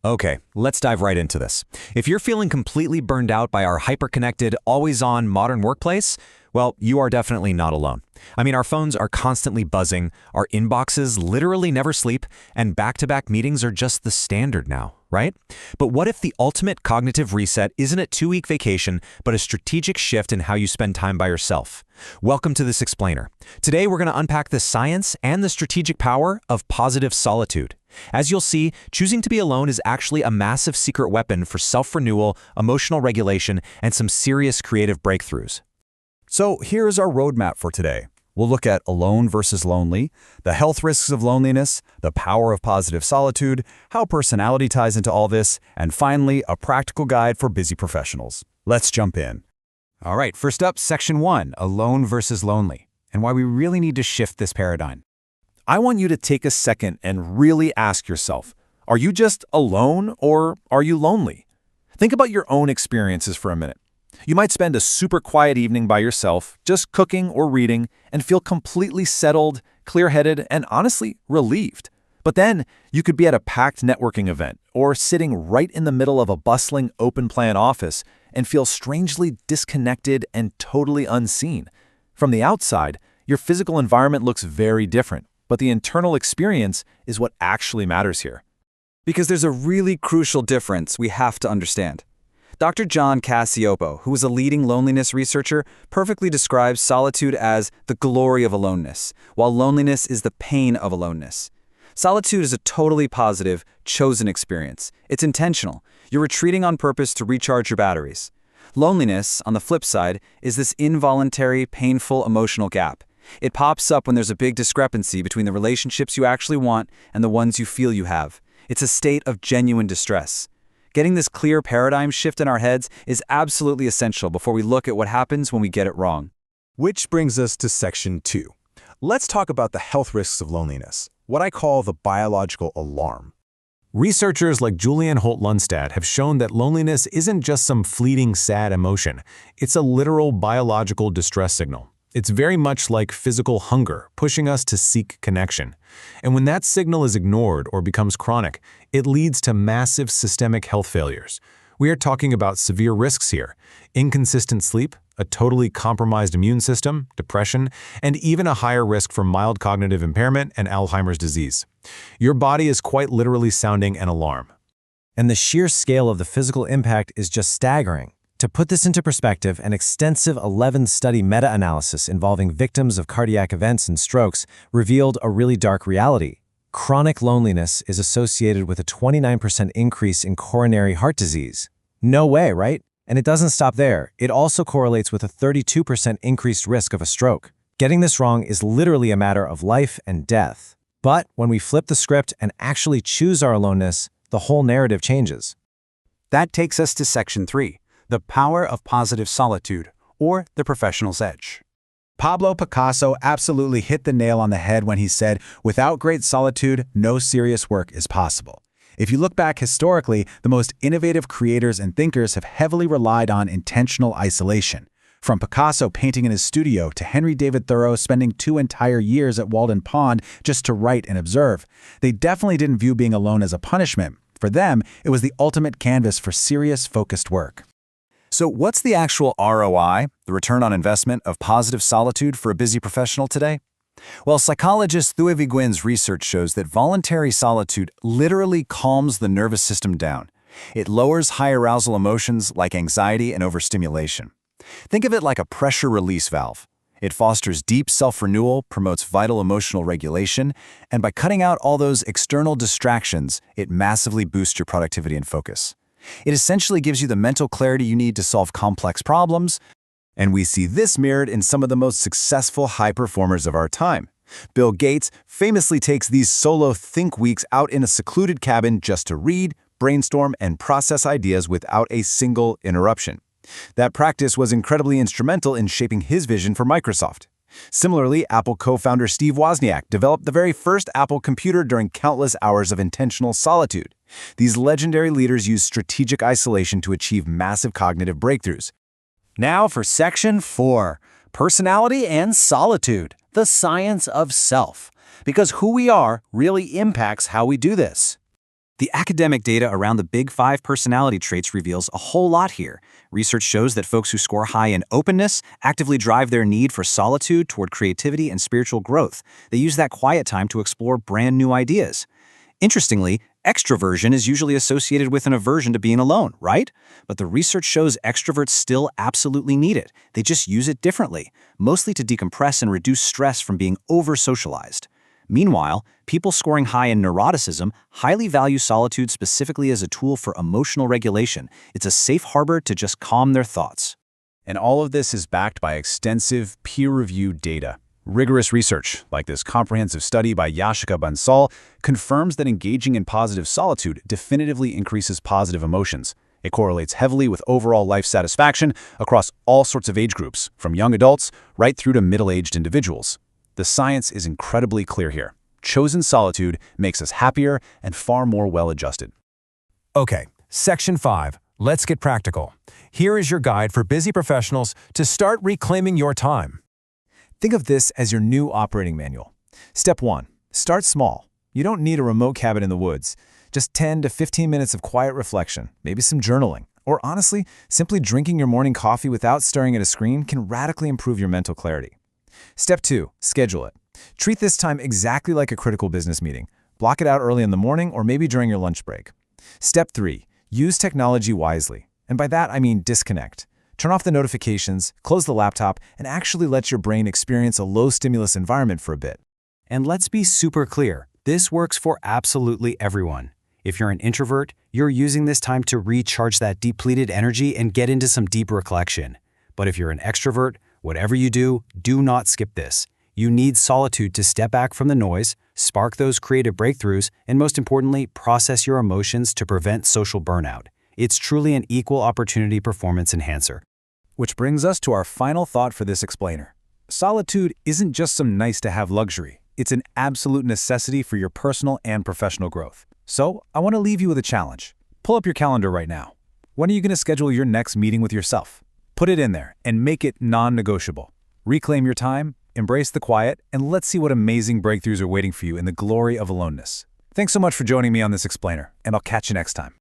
Okay, let's dive right into this. If you're feeling completely burned out by our hyper-connected, always-on modern workplace, well, you are definitely not alone. I mean, our phones are constantly buzzing, our inboxes literally never sleep, and back-to-back meetings are just the standard now, right? But what if the ultimate cognitive reset isn't a 2-week vacation, but a strategic shift in how you spend time by yourself? Welcome to This Explainer. Today, we're going to unpack the science and the strategic power of positive solitude. As you'll see, choosing to be alone is actually a massive secret weapon for self-renewal, emotional regulation, and some serious creative breakthroughs. So here's our roadmap for today. We'll look at alone versus lonely, the health risks of loneliness, the power of positive solitude, how personality ties into all this, and finally, a practical guide for busy professionals. Let's jump in. All right, first up, Section 1, Alone versus Lonely, and why we really need to shift this paradigm. I want you to take a second and really ask yourself, are you just alone or are you lonely? Think about your own experiences for a minute. You might spend a super quiet evening by yourself, just cooking or reading, and feel completely settled, clear-headed, and honestly, relieved. But then, you could be at a packed networking event or sitting right in the middle of a bustling open-plan office and feel strangely disconnected and totally unseen. From the outside, your physical environment looks very different, but the internal experience is what actually matters here. Because there's a really crucial difference we have to understand. Dr. John Cacioppo, who is a leading loneliness researcher, perfectly describes solitude as the glory of aloneness, while loneliness is the pain of aloneness. Solitude is a totally positive, chosen experience. It's intentional. You're retreating on purpose to recharge your batteries. Loneliness, on the flip side, is this involuntary, painful emotional gap. It pops up when there's a big discrepancy between the relationships you actually want and the ones you feel you have. It's a state of genuine distress. Getting this clear paradigm shift in our heads is absolutely essential before we look at what happens when we get it wrong. Which brings us to Section 2. Let's talk about the health risks of loneliness, what I call the biological alarm. Researchers like Julian Holt-Lunstad have shown that loneliness isn't just some fleeting sad emotion. It's a literal biological distress signal. It's very much like physical hunger, pushing us to seek connection. And when that signal is ignored or becomes chronic, it leads to massive systemic health failures. We are talking about severe risks here: inconsistent sleep, a totally compromised immune system, depression, and even a higher risk for mild cognitive impairment and Alzheimer's disease. Your body is quite literally sounding an alarm. And the sheer scale of the physical impact is just staggering. To put this into perspective, an extensive 11-study meta-analysis involving victims of cardiac events and strokes revealed a really dark reality. Chronic loneliness is associated with a 29% increase in coronary heart disease. No way, right? And it doesn't stop there. It also correlates with a 32% increased risk of a stroke. Getting this wrong is literally a matter of life and death. But when we flip the script and actually choose our aloneness, the whole narrative changes. That takes us to Section 3. The Power of Positive Solitude, or the Professional's Edge. Pablo Picasso absolutely hit the nail on the head when he said, "Without great solitude, no serious work is possible." If you look back historically, the most innovative creators and thinkers have heavily relied on intentional isolation. From Picasso painting in his studio to Henry David Thoreau spending 2 entire years at Walden Pond just to write and observe, they definitely didn't view being alone as a punishment. For them, it was the ultimate canvas for serious, focused work. So what's the actual ROI, the return on investment, of positive solitude for a busy professional today? Well, psychologist Thuy Nguyen's research shows that voluntary solitude literally calms the nervous system down. It lowers high arousal emotions like anxiety and overstimulation. Think of it like a pressure release valve. It fosters deep self-renewal, promotes vital emotional regulation, and by cutting out all those external distractions, it massively boosts your productivity and focus. It essentially gives you the mental clarity you need to solve complex problems, and we see this mirrored in some of the most successful high performers of our time. Bill Gates famously takes these solo think weeks out in a secluded cabin just to read, brainstorm, and process ideas without a single interruption. That practice was incredibly instrumental in shaping his vision for Microsoft. Similarly, Apple co-founder Steve Wozniak developed the very first Apple computer during countless hours of intentional solitude. These legendary leaders used strategic isolation to achieve massive cognitive breakthroughs. Now for Section 4, Personality and Solitude, the Science of Self. Because who we are really impacts how we do this. The academic data around the Big Five personality traits reveals a whole lot here. Research shows that folks who score high in openness actively drive their need for solitude toward creativity and spiritual growth. They use that quiet time to explore brand new ideas. Interestingly, extroversion is usually associated with an aversion to being alone, right? But the research shows extroverts still absolutely need it. They just use it differently, mostly to decompress and reduce stress from being over-socialized. Meanwhile, people scoring high in neuroticism highly value solitude specifically as a tool for emotional regulation. It's a safe harbor to just calm their thoughts. And all of this is backed by extensive, peer-reviewed data. Rigorous research, like this comprehensive study by Yashika Bansal, confirms that engaging in positive solitude definitively increases positive emotions. It correlates heavily with overall life satisfaction across all sorts of age groups, from young adults right through to middle-aged individuals. The science is incredibly clear here. Chosen solitude makes us happier and far more well-adjusted. Okay, Section 5. Let's get practical. Here is your guide for busy professionals to start reclaiming your time. Think of this as your new operating manual. Step 1. Start small. You don't need a remote cabin in the woods. Just 10 to 15 minutes of quiet reflection, maybe some journaling, or honestly, simply drinking your morning coffee without staring at a screen can radically improve your mental clarity. Step 2. Schedule it. Treat this time exactly like a critical business meeting. Block it out early in the morning or maybe during your lunch break. Step 3. Use technology wisely. And by that, I mean disconnect. Turn off the notifications, close the laptop, and actually let your brain experience a low-stimulus environment for a bit. And let's be super clear, this works for absolutely everyone. If you're an introvert, you're using this time to recharge that depleted energy and get into some deep reflection. But if you're an extrovert, whatever you do, do not skip this. You need solitude to step back from the noise, spark those creative breakthroughs, and most importantly, process your emotions to prevent social burnout. It's truly an equal opportunity performance enhancer. Which brings us to our final thought for this explainer. Solitude isn't just some nice-to-have luxury. It's an absolute necessity for your personal and professional growth. So, I want to leave you with a challenge. Pull up your calendar right now. When are you going to schedule your next meeting with yourself? Put it in there and make it non-negotiable. Reclaim your time, embrace the quiet, and let's see what amazing breakthroughs are waiting for you in the glory of aloneness. Thanks so much for joining me on this explainer, and I'll catch you next time.